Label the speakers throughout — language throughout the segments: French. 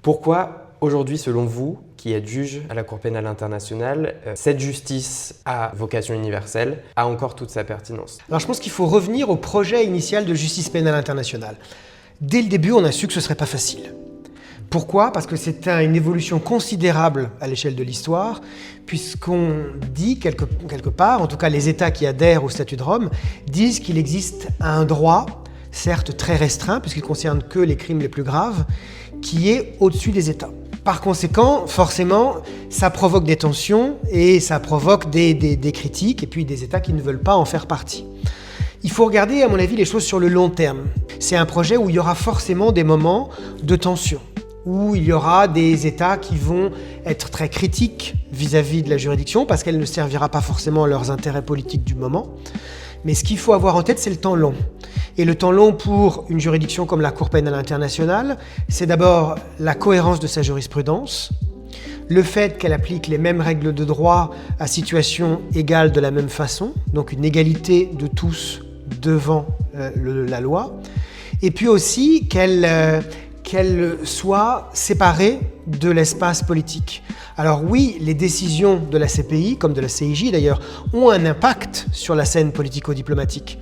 Speaker 1: Pourquoi, aujourd'hui, selon vous, qui êtes juge à la Cour pénale internationale, cette justice à vocation universelle a encore toute sa pertinence?
Speaker 2: Alors je pense qu'il faut revenir au projet initial de justice pénale internationale. Dès le début, on a su que ce ne serait pas facile. Pourquoi ? Parce que c'est une évolution considérable à l'échelle de l'histoire, puisqu'on dit quelque part, en tout cas les États qui adhèrent au statut de Rome, disent qu'il existe un droit, certes très restreint, puisqu'il ne concerne que les crimes les plus graves, qui est au-dessus des États. Par conséquent, forcément, ça provoque des tensions et ça provoque des critiques et puis des États qui ne veulent pas en faire partie. Il faut regarder, à mon avis, les choses sur le long terme. C'est un projet où il y aura forcément des moments de tension, où il y aura des États qui vont être très critiques vis-à-vis de la juridiction parce qu'elle ne servira pas forcément à leurs intérêts politiques du moment. Mais ce qu'il faut avoir en tête, c'est le temps long. Et le temps long pour une juridiction comme la Cour pénale internationale, c'est d'abord la cohérence de sa jurisprudence, le fait qu'elle applique les mêmes règles de droit à situation égale de la même façon, donc une égalité de tous devant la loi, et puis aussi qu'elle soit séparée de l'espace politique. Alors oui, les décisions de la CPI, comme de la CIJ d'ailleurs, ont un impact sur la scène politico-diplomatique.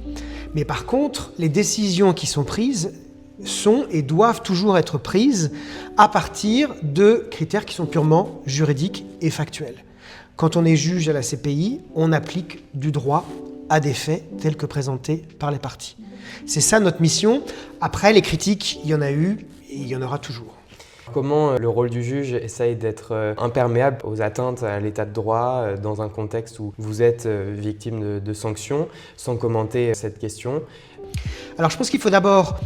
Speaker 2: Mais par contre, les décisions qui sont prises sont et doivent toujours être prises à partir de critères qui sont purement juridiques et factuels. Quand on est juge à la CPI, on applique du droit à des faits tels que présentés par les parties. C'est ça notre mission. Après, les critiques, il y en a eu et il y en aura toujours.
Speaker 1: Comment le rôle du juge essaye d'être imperméable aux atteintes à l'état de droit dans un contexte où vous êtes victime de sanctions, sans commenter cette question?
Speaker 2: Alors je pense qu'il faut d'abord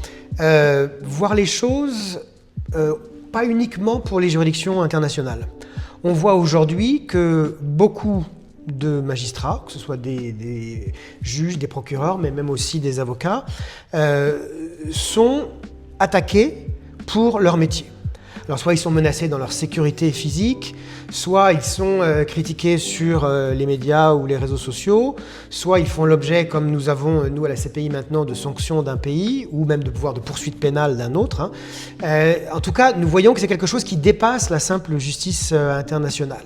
Speaker 2: voir les choses pas uniquement pour les juridictions internationales. On voit aujourd'hui que beaucoup de magistrats, que ce soit des juges, des procureurs, mais même aussi des avocats, sont attaqués pour leur métier. Alors soit ils sont menacés dans leur sécurité physique, soit ils sont critiqués sur les médias ou les réseaux sociaux, soit ils font l'objet, comme nous avons, nous à la CPI maintenant, de sanctions d'un pays, ou même de pouvoir de poursuites pénales d'un autre. En tout cas, nous voyons que c'est quelque chose qui dépasse la simple justice internationale.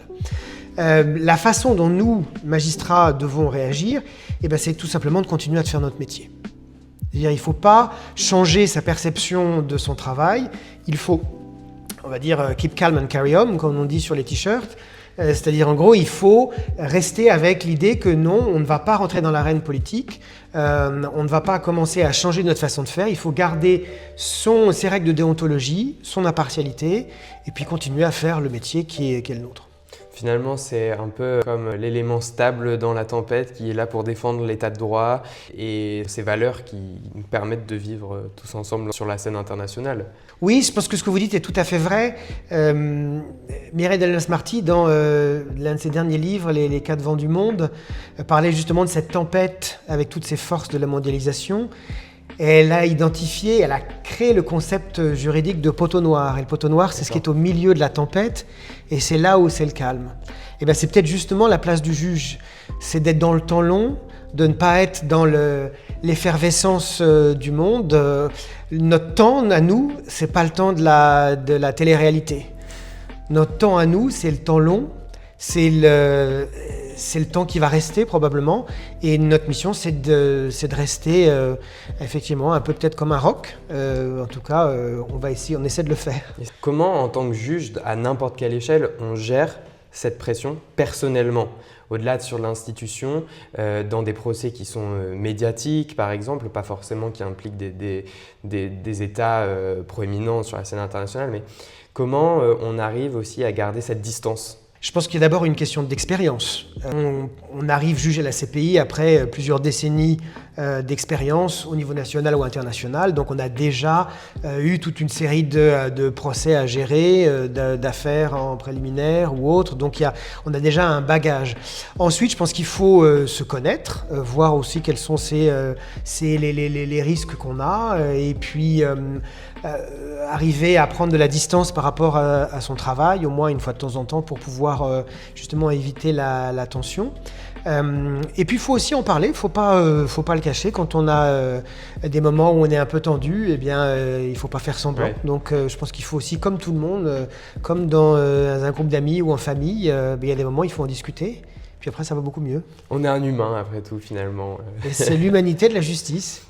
Speaker 2: La façon dont nous, magistrats, devons réagir, c'est tout simplement de continuer à faire notre métier. C'est-à-dire, il ne faut pas changer sa perception de son travail, il faut, on va dire, keep calm and carry on, comme on dit sur les t-shirts. C'est-à-dire, en gros, il faut rester avec l'idée que non, on ne va pas rentrer dans l'arène politique, on ne va pas commencer à changer notre façon de faire, il faut garder ses règles de déontologie, son impartialité, et puis continuer à faire le métier qui est le nôtre.
Speaker 1: Finalement, c'est un peu comme l'élément stable dans la tempête qui est là pour défendre l'état de droit et ces valeurs qui nous permettent de vivre tous ensemble sur la scène internationale.
Speaker 2: Oui, je pense que ce que vous dites est tout à fait vrai. Mireille Delmas-Marty, dans l'un de ses derniers livres, Les quatre vents du monde, parlait justement de cette tempête avec toutes ces forces de la mondialisation. Elle a identifié, elle a créé le concept juridique de poteau noir. Et le poteau noir, c'est ce qui est au milieu de la tempête, et c'est là où c'est le calme. Et bien, c'est peut-être justement la place du juge, c'est d'être dans le temps long, de ne pas être dans l'effervescence du monde. Notre temps, à nous, c'est pas le temps de la télé-réalité. Notre temps à nous, c'est le temps long, c'est le temps qui va rester probablement, et notre mission c'est de rester effectivement un peu peut-être comme un roc. En tout cas, on essaie de le faire.
Speaker 1: Comment, en tant que juge, à n'importe quelle échelle, on gère cette pression personnellement, au-delà de sur l'institution, dans des procès qui sont médiatiques par exemple, pas forcément qui impliquent des États proéminents sur la scène internationale, mais comment on arrive aussi à garder cette distance?
Speaker 2: Je pense qu'il y a d'abord une question d'expérience. On arrive juge à la CPI après plusieurs décennies d'expérience au niveau national ou international. Donc on a déjà eu toute une série de procès à gérer, d'affaires en préliminaire ou autres. Donc on a déjà un bagage. Ensuite, je pense qu'il faut se connaître, voir aussi quels sont les risques qu'on a, et puis arriver à prendre de la distance par rapport à son travail, au moins une fois de temps en temps, pour pouvoir justement éviter la tension. Et puis il faut aussi en parler, faut pas le cacher. Quand on a des moments où on est un peu tendu, eh bien il faut pas faire semblant.
Speaker 1: Ouais.
Speaker 2: Donc je pense qu'il faut aussi, comme tout le monde, comme dans un groupe d'amis ou en famille, il y a des moments où il faut en discuter. Puis après ça va beaucoup mieux.
Speaker 1: On est un humain après tout finalement.
Speaker 2: Et c'est l'humanité de la justice.